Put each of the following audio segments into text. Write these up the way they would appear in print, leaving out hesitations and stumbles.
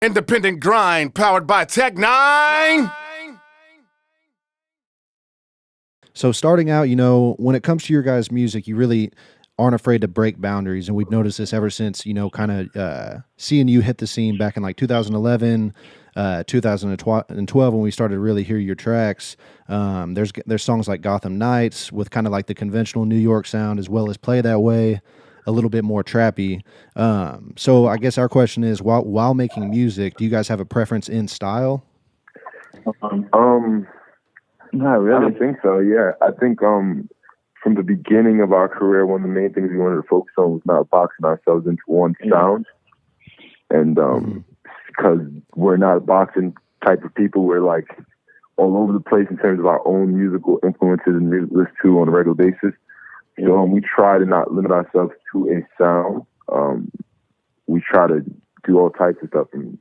Independent grind powered by Tech 9. So starting out, when it comes to your guys' music, you really aren't afraid to break boundaries, and we've noticed this ever since, kind of seeing you hit the scene back in like 2011, 2012 when we started to really hear your tracks. There's songs like Gotham Nights with kind of like the conventional New York sound, as well as Play That Way, a little bit more trappy. So I guess our question is, while making music, do you guys have a preference in style? Not really. I don't think so. Yeah, I think from the beginning of our career, one of the main things we wanted to focus on was not boxing ourselves into one sound, and because we're not a boxing type of people, we're like all over the place in terms of our own musical influences and music listen to on a regular basis. So we try to not limit ourselves to a sound. We try to do all types of stuff, from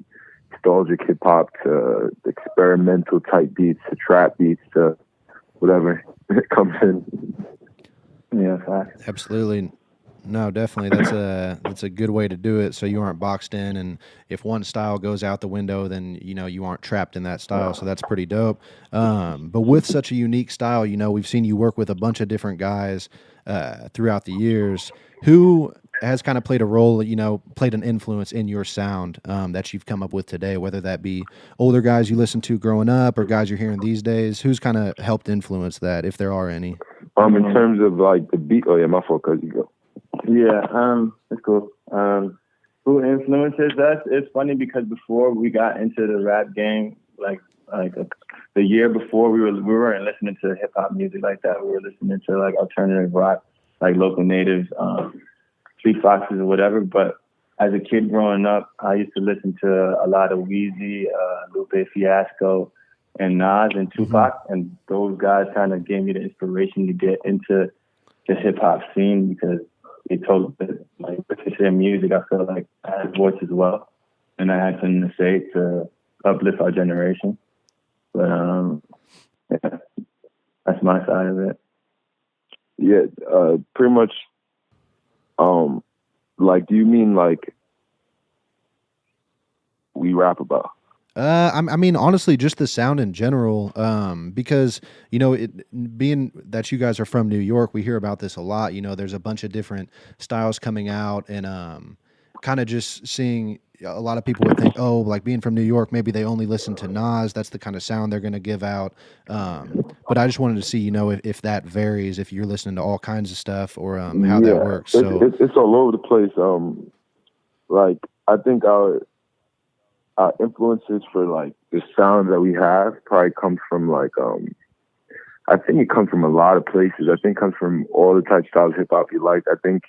nostalgic hip hop to experimental type beats to trap beats to whatever comes in. Yeah, fact. Absolutely. No, definitely. That's a good way to do it. So you aren't boxed in, and if one style goes out the window, then you aren't trapped in that style. So that's pretty dope. But with such a unique style, we've seen you work with a bunch of different guys throughout the years. Who has kind of played a role, played an influence in your sound that you've come up with today, whether that be older guys you listened to growing up or guys you're hearing these days? Who's kind of helped influence that, if there are any? In terms of like the beat, oh yeah, my fault, cuz you go. Yeah, it's cool. Who influences us? It's funny because before we got into the rap game, the year before, we weren't listening to hip hop music like that. We were listening to like alternative rock, like Local Natives, Street Foxes or whatever. But as a kid growing up, I used to listen to a lot of Weezy, Lupe Fiasco, and Nas and Tupac, and those guys kind of gave me the inspiration to get into the hip hop scene, because they told me that, like, listening to their music, I felt like I had a voice as well, and I had something to say to uplift our generation. But yeah, that's my side of it. Yeah, pretty much. Like, do you mean like we rap about? I mean, honestly, just the sound in general, because, being that you guys are from New York, we hear about this a lot. There's a bunch of different styles coming out, and kind of just seeing a lot of people would think, oh, like being from New York, maybe they only listen to Nas. That's the kind of sound they're going to give out. But I just wanted to see, if that varies, if you're listening to all kinds of stuff, or how that works. So it's all over the place. Like, I think our influences for like the sound that we have probably comes from like I think it comes from a lot of places. I think it comes from all the types of styles of hip hop you like. I think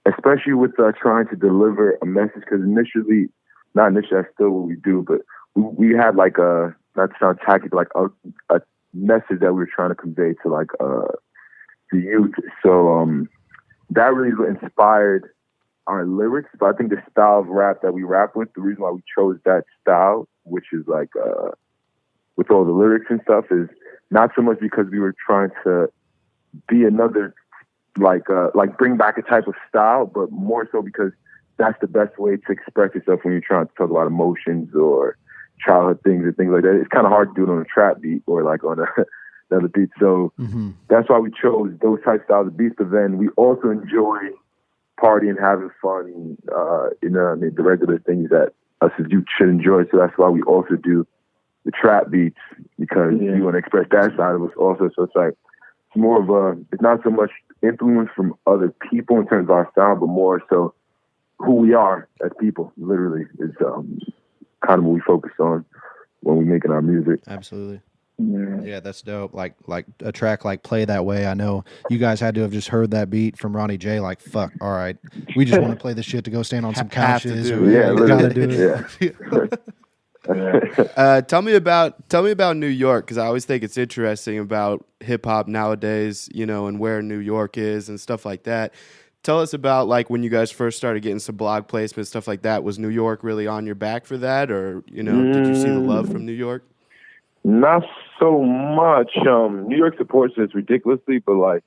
especially with trying to deliver a message, because not initially, that's still what we do, but we had like not to sound tacky, but like a message that we were trying to convey to like the youth. So that really inspired our lyrics. But I think the style of rap that we rap with, the reason why we chose that style, which is like with all the lyrics and stuff, is not so much because we were trying to be another like bring back a type of style, but more so because that's the best way to express yourself when you're trying to talk about emotions or childhood things and things like that. It's kind of hard to do it on a trap beat or like on another beat. So that's why we chose those type of styles of beats. But then we also enjoy partying, having fun, the regular things that us as youth should enjoy. So that's why we also do the trap beats, because we want to express that side of us also. So it's like, it's more of it's not so much influence from other people in terms of our style, but more so who we are as people, literally, is kind of what we focus on when we're making our music. Absolutely. Yeah, that's dope. Like a track like Play That Way, I know you guys had to have just heard that beat from Ronnie J, like, fuck, all right, we just want to play this shit to go stand on some couches. We gotta do it. Tell me about New York, because I always think it's interesting about hip hop nowadays, and where New York is and stuff like that. Tell us about like when you guys first started getting some blog placements, stuff like that. Was New York really on your back for that, or did you see the love from New York? Not so much. New York supports us ridiculously, but like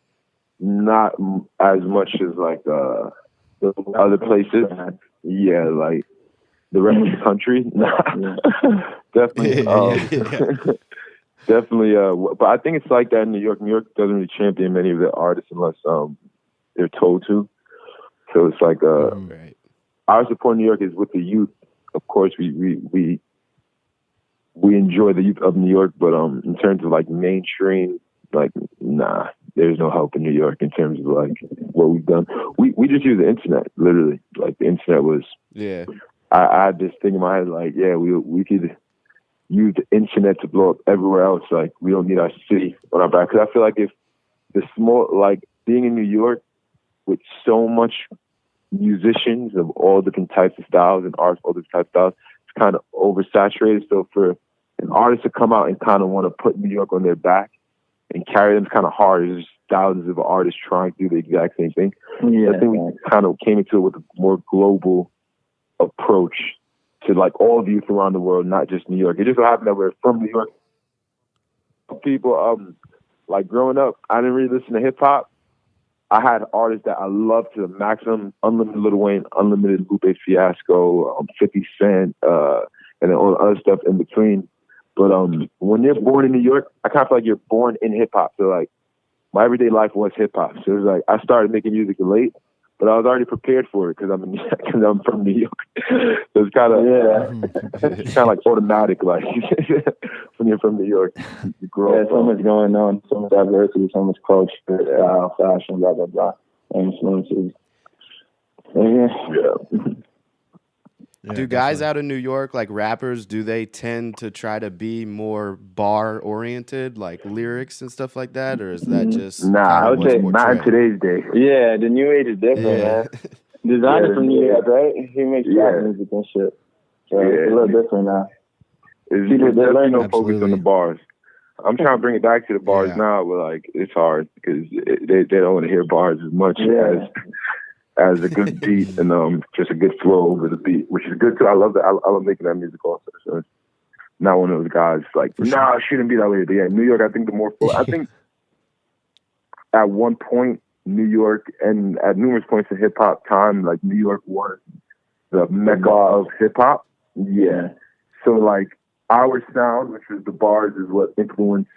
not as much as like the other places. Yeah, like the rest of the country. Definitely. Definitely. But I think it's like that in New York. New York doesn't really champion many of their artists unless they're told to. So it's like Right. our support in New York is with the youth. Of course, we enjoy the youth of New York, but in terms of like mainstream, like nah, there's no help in New York in terms of like what we've done. We just use the internet, literally. Like the internet was. Yeah. I had this thing in my head, like, yeah, we could use the internet to blow up everywhere else. Like we don't need our city on our back. Because I feel like if the small, like being in New York with so much musicians of all different types of styles and arts, all different types of styles, it's kind of oversaturated. So for an artist to come out and kind of want to put New York on their back and carry them is kind of hard. There's just thousands of artists trying to do the exact same thing. Yeah. I think we kind of came into it with a more global approach to like all the youth around the world, not just New York. It just so happened that we're from New York. People, like growing up, I didn't really listen to hip hop. I had artists that I loved to the maximum: Unlimited Lil Wayne, Unlimited Lupe Fiasco, 50 Cent, and then all the other stuff in between. But when you're born in New York, I kind of feel like you're born in hip hop. So like my everyday life was hip hop. So it was like I started making music late, but I was already prepared for it because I'm from New York. So it's kind of it's kind of like automatic, like when you're from New York, you grow up. So much going on, so much diversity, so much culture, fashion, blah blah blah, influences. Do guys out of New York, like rappers, do they tend to try to be more bar oriented, like lyrics and stuff like that, or is that just I would say not in today's day. Yeah, the new age is different, man. Designer from New York, right? He makes rap music and shit. So it's a little different now. There's definitely no focus on the bars. I'm trying to bring it back to the bars now, but like it's hard because they don't want to hear bars as much as a good beat and just a good flow over the beat, which is good too. I love that. I love making that music also. So it's not one of those guys like, it shouldn't be that way. But yeah, New York, I think the more flow. I think at one point, New York, and at numerous points in hip hop time, like New York was the mecca of hip hop. Yeah. So like our sound, which was the bars, is what influenced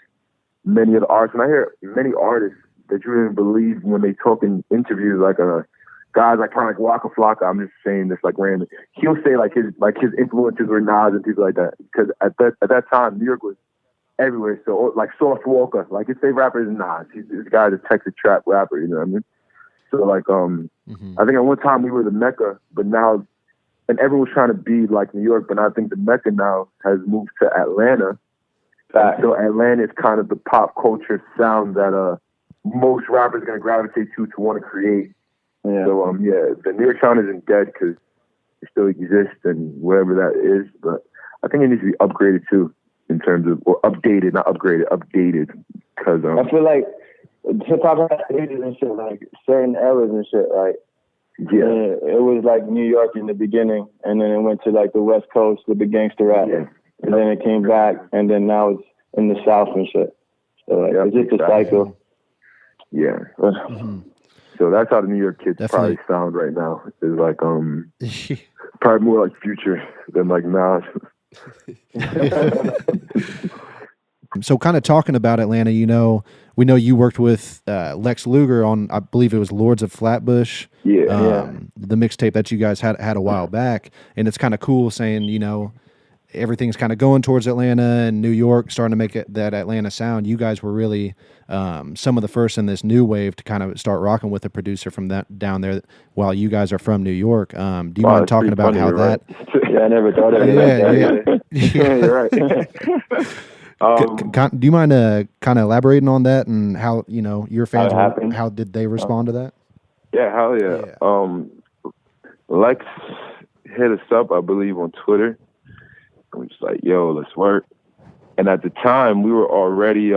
many of the artists. And I hear many artists that you didn't believe when they talk in interviews, like guys like kind of like Waka Flocka. I'm just saying this like random. He'll say like his influences were Nas and people like that, because at that time New York was everywhere. So like Soft Walker, like his favorite rapper is Nas. This guy's a Texas trap rapper. You know what I mean? So like I think at one time we were the Mecca, but now, and everyone's trying to be like New York, but I think the Mecca now has moved to Atlanta. So Atlanta is kind of the pop culture sound that most rappers are gonna gravitate to want to create. Yeah. So the New York sound isn't dead because it still exists and wherever that is, but I think it needs to be upgraded too in terms of, or updated, not upgraded, updated. Because I feel like hip hop has ages and shit, like certain eras and shit, right? Yeah. And it was like New York in the beginning, and then it went to like the West Coast with the gangster rap, and then it came back, and then now it's in the South and shit. So like, it's just a cycle. Yeah. So that's how the New York kids probably sound right now. It's like probably more like Future than like Nas. So kind of talking about Atlanta, we know you worked with Lex Luger on, I believe it was Lords of Flatbush. The mixtape that you guys had a while back. And it's kind of cool saying, everything's kind of going towards Atlanta and New York, starting to make that Atlanta sound. You guys were really some of the first in this new wave to kind of start rocking with a producer from that down there while you guys are from New York. Do you mind talking about how that? I never thought of it. You're right. Do you mind kind of elaborating on that and how, your fans, how did they respond to that? Yeah, hell yeah. Lex hit us up, I believe, on Twitter. We just like, yo, let's work. And at the time, we were already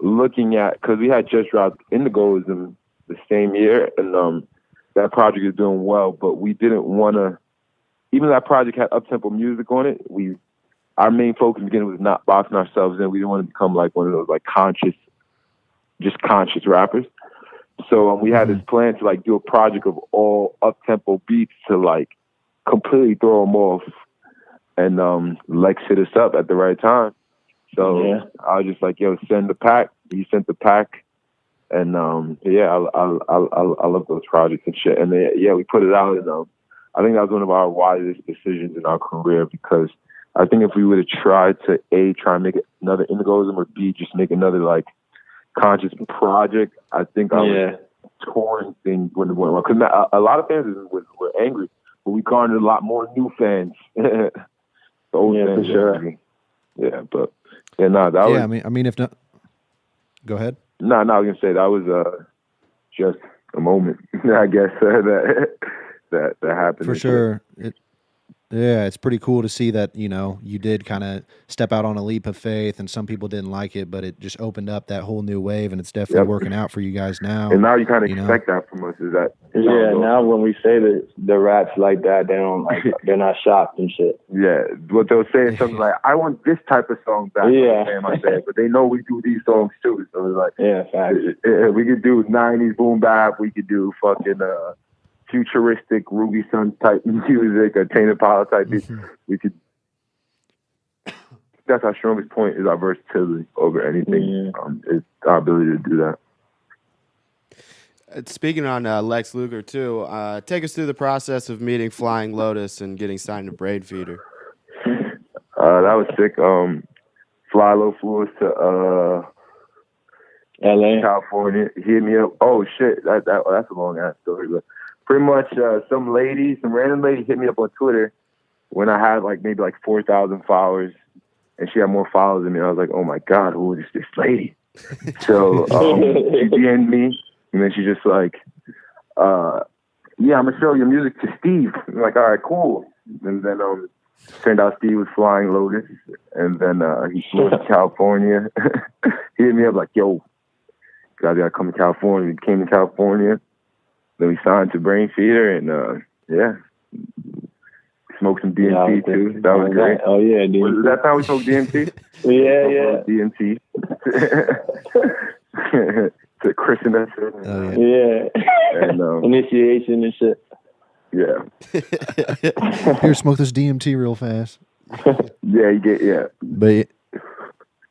looking at, because we had just dropped Indigoism the same year, and that project is doing well, but we didn't want to, even though that project had up-tempo music on it, our main focus again was not boxing ourselves in. We didn't want to become like one of those like conscious rappers. So we had this plan to like do a project of all up-tempo beats to like completely throw him off. And Lex hit us up at the right time. So I was just like, yo, send the pack. He sent the pack. And I love those projects and shit. And we put it out. And I think that was one of our wisest decisions in our career, because I think if we would have tried to try and make another Indigosm, or B, just make another like conscious project, I think our touring thing wouldn't have went well. Because a lot of fans were angry, but we garnered a lot more new fans. The old fans, for sure. Yeah, but that was. I mean, if not, go ahead. No, I was gonna say that was just a moment, I guess, that happened. For sure. It's pretty cool to see that, you did kind of step out on a leap of faith, and some people didn't like it, but it just opened up that whole new wave, and it's definitely working out for you guys now. And now you kind of expect that from us, is that? Now when we say the raps like that, they don't they're not shocked and shit. Yeah, what they'll say is something like, I want this type of song back. But they know we do these songs too. So it's like, facts. We could do 90s boom bap, we could do fucking futuristic Ruby Sun type music, or Tame Impala type beat. We could. That's our strongest point, is our versatility over anything. It's our ability to do that. Speaking on Lex Luger too, take us through the process of meeting Flying Lotus and getting signed to Brain Feeder. That was sick. Flylo flew us to LA, California. He hit me up. Oh shit, that's a long ass story, but pretty much some random lady hit me up on Twitter when I had maybe 4,000 followers, and she had more followers than me. I was like, oh my god, who is this lady? So she DM'd me. And then she's just like, I'm going to show your music to Steve. I'm like, all right, cool. And then turned out Steve was Flying Lotus. And then he flew to California. He hit me up like, yo, guys got to come to California. We came to California. Then we signed to Brain Feeder. And, smoked some DMT too. That was great. Oh, yeah, dude. Was that time we smoked DMT? Yeah. DMT. To christen us. And initiation and shit. Yeah. Here, smoke this DMT real fast. But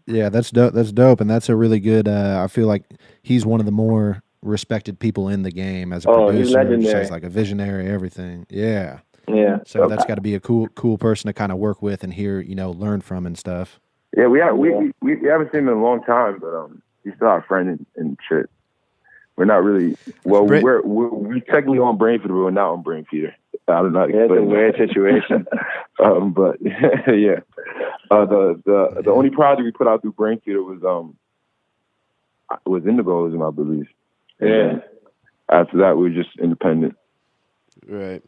that's dope. That's dope, and that's a really good. I feel like he's one of the more respected people in the game as a producer. He's legendary. He's like a visionary, everything. Yeah. So that's got to be a cool person to kind of work with and hear, learn from and stuff. Yeah, we haven't seen him in a long time, but he's still our friend and shit. We're not really we're technically on Brain Feeder, but we're not on Brain Feeder. I don't know. It's a weird situation. But yeah, the only project we put out through Brain Feeder was Indigosm, I believe. And after that, we were just independent. Right.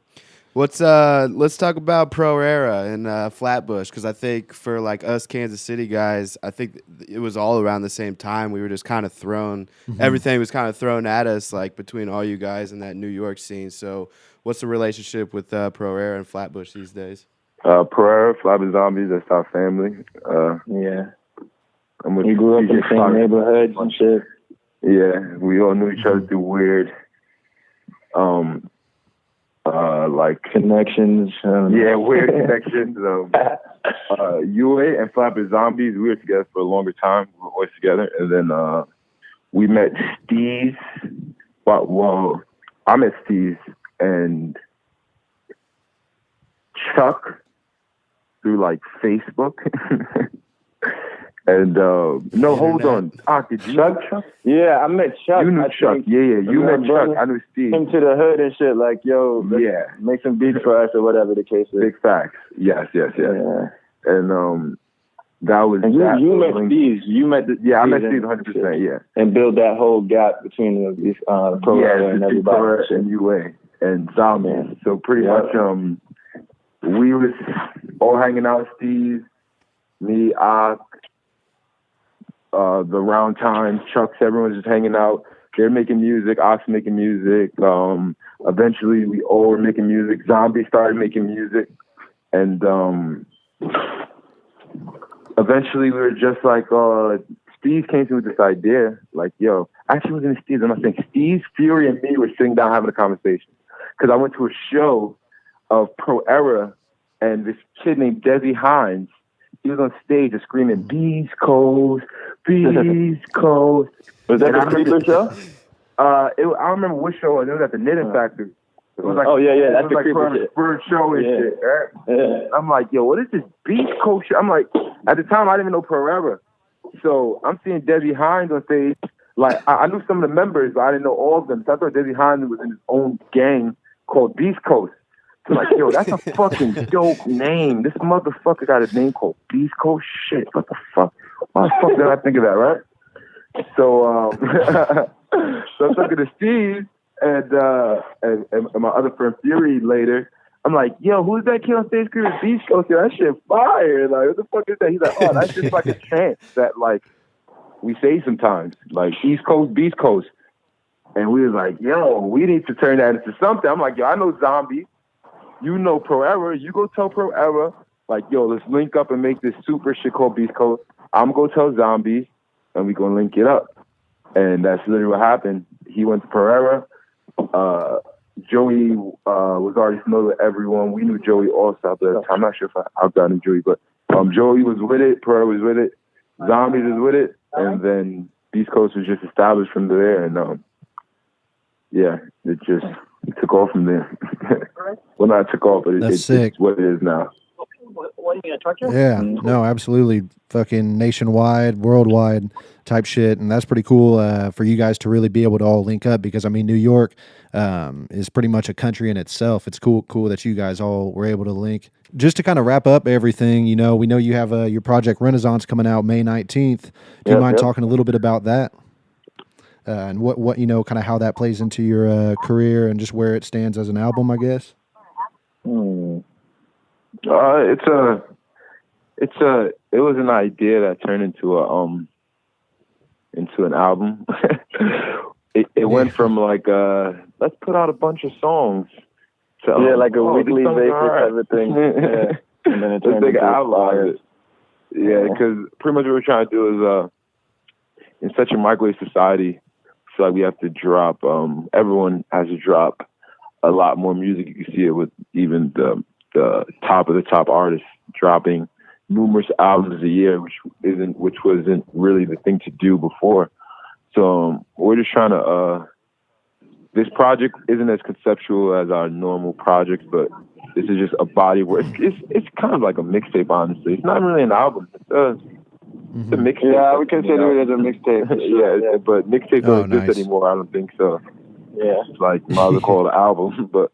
Let's talk about Pro Era and Flatbush, because I think for us Kansas City guys, I think it was all around the same time. We were just kind of thrown, everything was kind of thrown at us between all you guys and that New York scene. So what's the relationship with Pro Era and Flatbush these days? Pro Era, Flatbush Zombies, that's our family. We grew up in the same neighborhoods and shit. Yeah, we all knew each other through weird connections. Weird connections. UA and Flatbush Zombies, we were together for a longer time. We were always together. And then we met Steez. Well, I met Steez and Chuck through Facebook. And hold on. Did you know Chuck? Yeah, I met Chuck. You knew Chuck. Yeah. You met Chuck. I knew Steve. Came to the hood and shit. Make some beats for us or whatever the case is. Big facts. Yes. Yeah. And that was. And you met Steve. You met I met Steve 100%. Yeah. And build that whole gap between the Pro Era and everybody. And UA and Zombies. So pretty much, we was all hanging out. Steve, me, the Round Time, Chucks, everyone was just hanging out. They're making music, Ox making music. Eventually, we all were making music. Zombie started making music. And eventually, we were just Steve came to me with this idea. Actually, it wasn't Steve. I'm not saying Steve, Fury, and me were sitting down having a conversation. Because I went to a show of Pro Era, and this kid named Desi Hines. He was on stage just screaming, "Beast Coast, Beast Coast." Was that And I the remember- Creeper show? I don't remember which show it was. It was at the Knitting Factory. It was like, Oh, yeah, it that's was the like Creeper shit. first show and Yeah. shit. Right? Yeah. I'm like, yo, what is this Beast Coast shit? I'm like, at the time, I didn't even know Pro Era. So I'm seeing Desi Hines on stage. Like, I knew some of the members, but I didn't know all of them. So I thought Desi Hines was in his own gang called Beast Coast. So I'm like, yo, that's a fucking dope name. This motherfucker got a name called Beast Coast. Shit, what the fuck? Why the fuck did I think of that, right? So, so I'm talking to Steve and my other friend Fury later. I'm like, yo, who's that kid on stage screaming Beast Coast? Yo, that shit fire. Like, what the fuck is that? He's like, oh, that's just like a chant that, like, we say sometimes. Like, East Coast, Beast Coast. And we was like, yo, we need to turn that into something. I'm like, yo, I know Zombie. You know Pro Era. You go tell Pro Era, like, yo, let's link up and make this super shit called Beast Coast. I'm going to go tell Zombies, and we going to link it up. And that's literally what happened. He went to Pro Era. Joey was already familiar with everyone. We knew Joey also at the time. I'm not sure if I got him Joey, but Joey was with it. Pro Era was with it. Zombies was with it. And then Beast Coast was just established from there. And, yeah, it took off from there. Well, not took off, but That's sick. It's what it is now. What are you gonna talk to? Yeah, no, absolutely, fucking nationwide, worldwide type shit, and that's pretty cool for you guys to really be able to all link up because I mean, New York is pretty much a country in itself. It's cool that you guys all were able to link. Just to kind of wrap up everything, you know, we know you have your project Renaissance coming out May 19th. Do you mind talking a little bit about that? And what you know, kind of how that plays into your career and just where it stands as an album, I guess. It was an idea that turned into an album. it went from like let's put out a bunch of songs to like a weekly basis type of thing. Yeah. And then it turned into album. Yeah, because pretty much what we're trying to do is in such a microwave society, I feel like we have to drop. Everyone has to drop a lot more music. You can see it with even the top of the top artists dropping numerous albums a year, which wasn't really the thing to do before. So we're just trying to. This project isn't as conceptual as our normal projects, but this is just a body where it's kind of like a mixtape. Honestly, it's not really an album. It's a mixtape. Yeah, we consider it as a mixtape. Yeah, but mixtapes don't exist anymore. I don't think so. Yeah, it's like might as well call it an album, but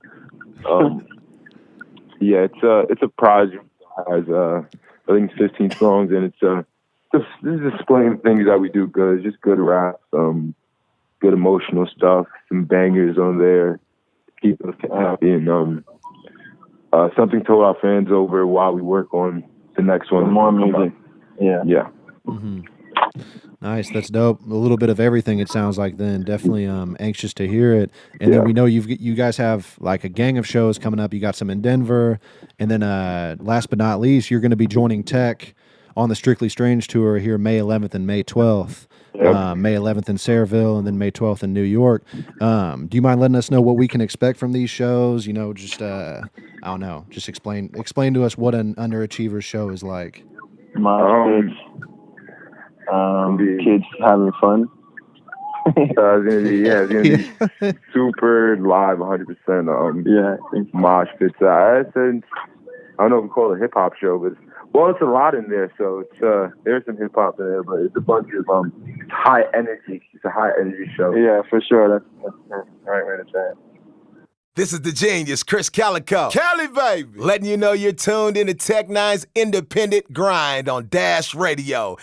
yeah, it's a project that has I think 15 songs, and it's just displaying things that we do good. It's just good rap, good emotional stuff, some bangers on there, keep us happy, and something to hold our fans over while we work on the next one. More music. Yeah. Mm-hmm. Nice, that's dope. A little bit of everything. It sounds like then. Definitely anxious to hear it. And then we know you guys have like a gang of shows coming up. You got some in Denver, and then last but not least, you're going to be joining Tech on the Strictly Strange tour here May 11th and May 12th. May 11th in Sayreville, and then May 12th in New York. Do you mind letting us know what we can expect from these shows? You know, just I don't know. Just explain to us what an Underachievers show is like. Kids having fun. It's gonna be super live, 100%. Mosh pits. I don't know if we call it a hip hop show, but it's a lot in there. So it's there's some hip hop in there, but it's a bunch of high energy. It's a high energy show. Yeah, for sure. That's the right way to say it. This is the genius, Chris Calico. Cali, baby. Letting you know you're tuned into Tech Nine's Independent Grind on Dash Radio.